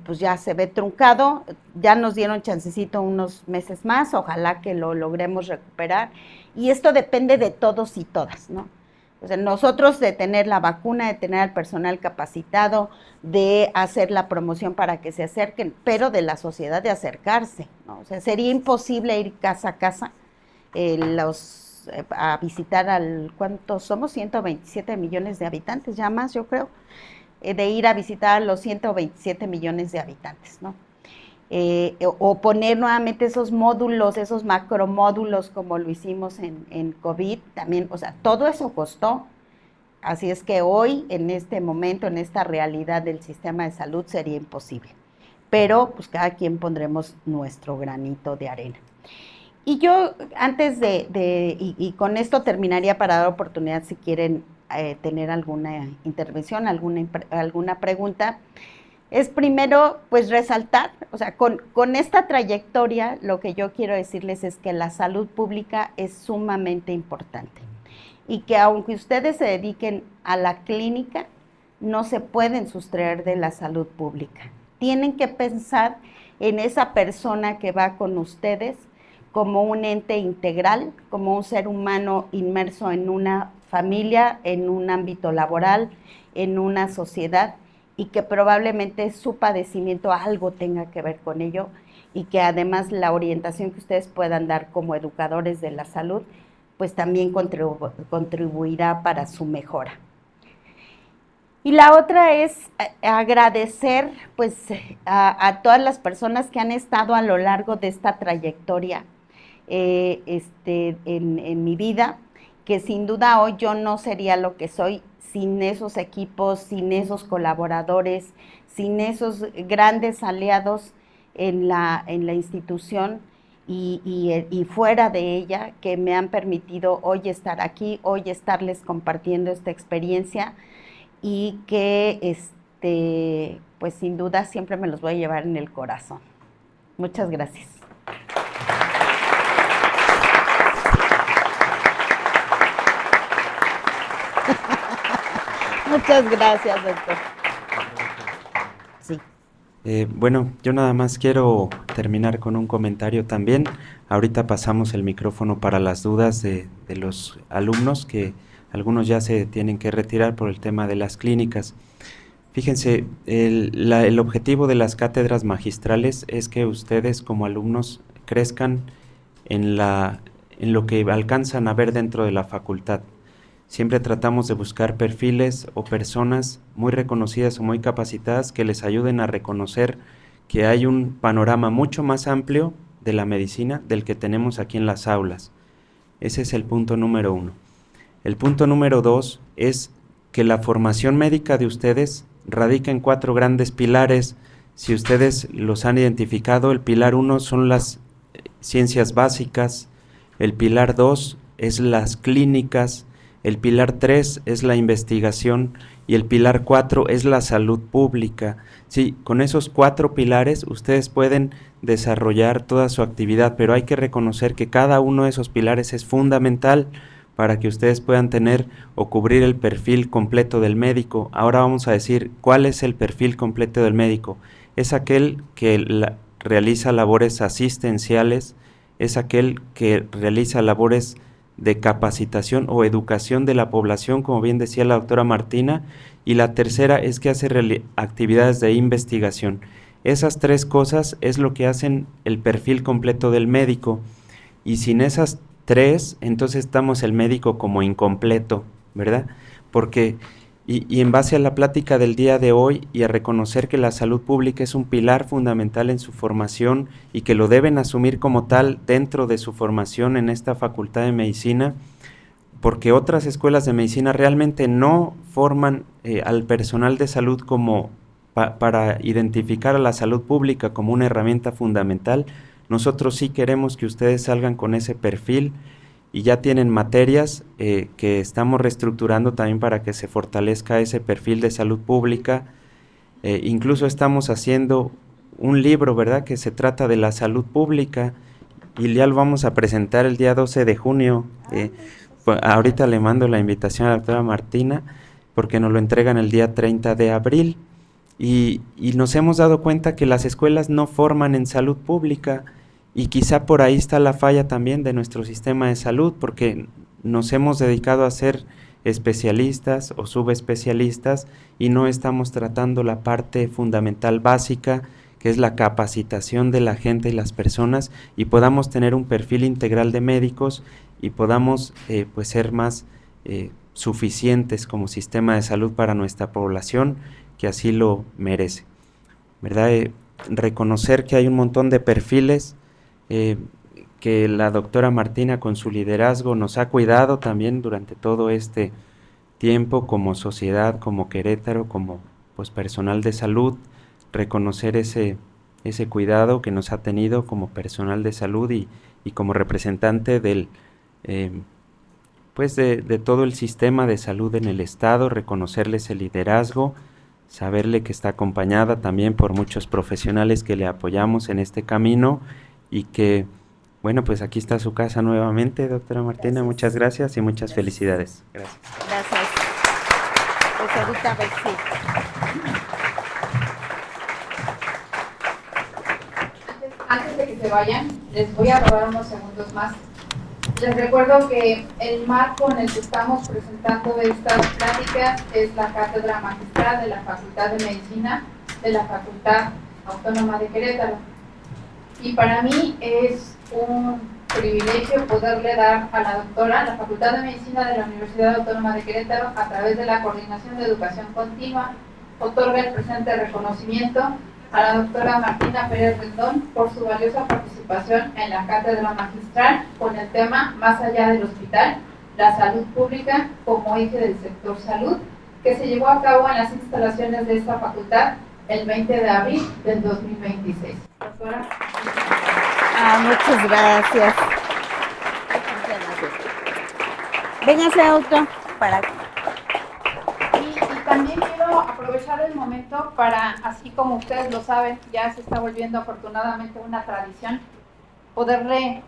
Pues ya se ve truncado, ya nos dieron chancecito unos meses más, ojalá que lo logremos recuperar, y esto depende de todos y todas, ¿no? O sea, nosotros de tener la vacuna, de tener al personal capacitado, de hacer la promoción para que se acerquen, pero de la sociedad de acercarse, ¿no? O sea, sería imposible ir casa a casa, a visitar ¿cuántos somos? 127 millones de habitantes, ya más yo creo, de ir a visitar a los 127 millones de habitantes, ¿no? o poner nuevamente esos módulos, esos macromódulos como lo hicimos en COVID, también, o sea, todo eso costó. Así es que hoy, en este momento, en esta realidad del sistema de salud, sería imposible. Pero pues cada quien pondremos nuestro granito de arena. Y yo, antes y con esto terminaría para dar oportunidad si quieren tener alguna intervención, alguna pregunta, es primero pues resaltar, o sea, con esta trayectoria lo que yo quiero decirles es que la salud pública es sumamente importante y que aunque ustedes se dediquen a la clínica, no se pueden sustraer de la salud pública. Tienen que pensar en esa persona que va con ustedes como un ente integral, como un ser humano inmerso en una familia, en un ámbito laboral, en una sociedad, y que probablemente su padecimiento algo tenga que ver con ello, y que además la orientación que ustedes puedan dar como educadores de la salud, pues también contribuirá para su mejora. Y la otra es agradecer pues a todas las personas que han estado a lo largo de esta trayectoria en mi vida, que sin duda hoy yo no sería lo que soy sin esos equipos, sin esos colaboradores, sin esos grandes aliados en la institución y fuera de ella, que me han permitido hoy estar aquí, hoy estarles compartiendo esta experiencia, y que pues sin duda siempre me los voy a llevar en el corazón. Muchas gracias. Muchas gracias, doctor. Sí. Bueno, yo nada más quiero terminar con un comentario también. Ahorita pasamos el micrófono para las dudas de los alumnos, que algunos ya se tienen que retirar por el tema de las clínicas. Fíjense, el objetivo de las cátedras magistrales es que ustedes como alumnos crezcan en lo que alcanzan a ver dentro de la facultad. Siempre tratamos de buscar perfiles o personas muy reconocidas o muy capacitadas que les ayuden a reconocer que hay un panorama mucho más amplio de la medicina del que tenemos aquí en las aulas. Ese es el punto número 1. El punto número 2 es que la formación médica de ustedes radica en 4 grandes pilares. Si ustedes los han identificado, el pilar 1 son las ciencias básicas, el pilar 2 es las clínicas, el pilar 3 es la investigación y el pilar 4 es la salud pública. Sí, con esos 4 pilares ustedes pueden desarrollar toda su actividad, pero hay que reconocer que cada uno de esos pilares es fundamental para que ustedes puedan tener o cubrir el perfil completo del médico. Ahora vamos a decir cuál es el perfil completo del médico. Es aquel que realiza labores asistenciales, es aquel que realiza labores de capacitación o educación de la población, como bien decía la doctora Martina, y la tercera es que hace actividades de investigación. Esas 3 cosas es lo que hacen el perfil completo del médico, y sin esas 3, entonces estamos el médico como incompleto, ¿verdad? Porque, y en base a la plática del día de hoy y a reconocer que la salud pública es un pilar fundamental en su formación y que lo deben asumir como tal dentro de su formación en esta facultad de medicina, porque otras escuelas de medicina realmente no forman al personal de salud como para identificar a la salud pública como una herramienta fundamental. Nosotros sí queremos que ustedes salgan con ese perfil y ya tienen materias que estamos reestructurando también para que se fortalezca ese perfil de salud pública. Incluso estamos haciendo un libro, ¿verdad?, que se trata de la salud pública y ya lo vamos a presentar el día 12 de junio. Pues ahorita le mando la invitación a la doctora Martina porque nos lo entregan el día 30 de abril y nos hemos dado cuenta que las escuelas no forman en salud pública. Y quizá por ahí está la falla también de nuestro sistema de salud, porque nos hemos dedicado a ser especialistas o subespecialistas y no estamos tratando la parte fundamental básica, que es la capacitación de la gente y las personas, y podamos tener un perfil integral de médicos y podamos pues ser más suficientes como sistema de salud para nuestra población, que así lo merece, ¿verdad? reconocer que hay un montón de perfiles, que la doctora Martina con su liderazgo nos ha cuidado también durante todo este tiempo como sociedad, como Querétaro, como pues personal de salud, reconocer ese cuidado que nos ha tenido como personal de salud y como representante del pues de todo el sistema de salud en el estado, reconocerles el liderazgo, saberle que está acompañada también por muchos profesionales que le apoyamos en este camino y que, bueno, pues aquí está su casa nuevamente, doctora Martina. Gracias. Muchas gracias y muchas felicidades. Gracias. Gracias. Pues ahorita a ver si... Antes de que se vayan, les voy a robar unos segundos más. Les recuerdo que el marco en el que estamos presentando estas pláticas es la Cátedra Magistral de la Facultad de Medicina de la Facultad Autónoma de Querétaro. Y para mí es un privilegio poderle dar a la doctora, la Facultad de Medicina de la Universidad Autónoma de Querétaro, a través de la Coordinación de Educación Continua, otorga el presente reconocimiento a la doctora Martina Pérez Rendón por su valiosa participación en la Cátedra Magistral con el tema Más allá del hospital, la salud pública como eje del sector salud, que se llevó a cabo en las instalaciones de esta facultad el 20 de abril del 2026. Doctora. Muchas gracias. Véngase, doctor, para... Y también quiero aprovechar el momento para, así como ustedes lo saben, ya se está volviendo afortunadamente una tradición, poderle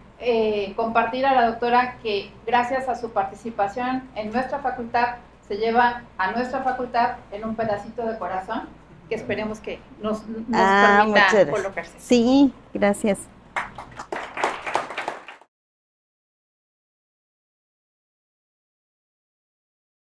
compartir a la doctora que gracias a su participación en nuestra facultad se lleva a nuestra facultad en un pedacito de corazón que esperemos que nos permita colocarse. Sí, gracias.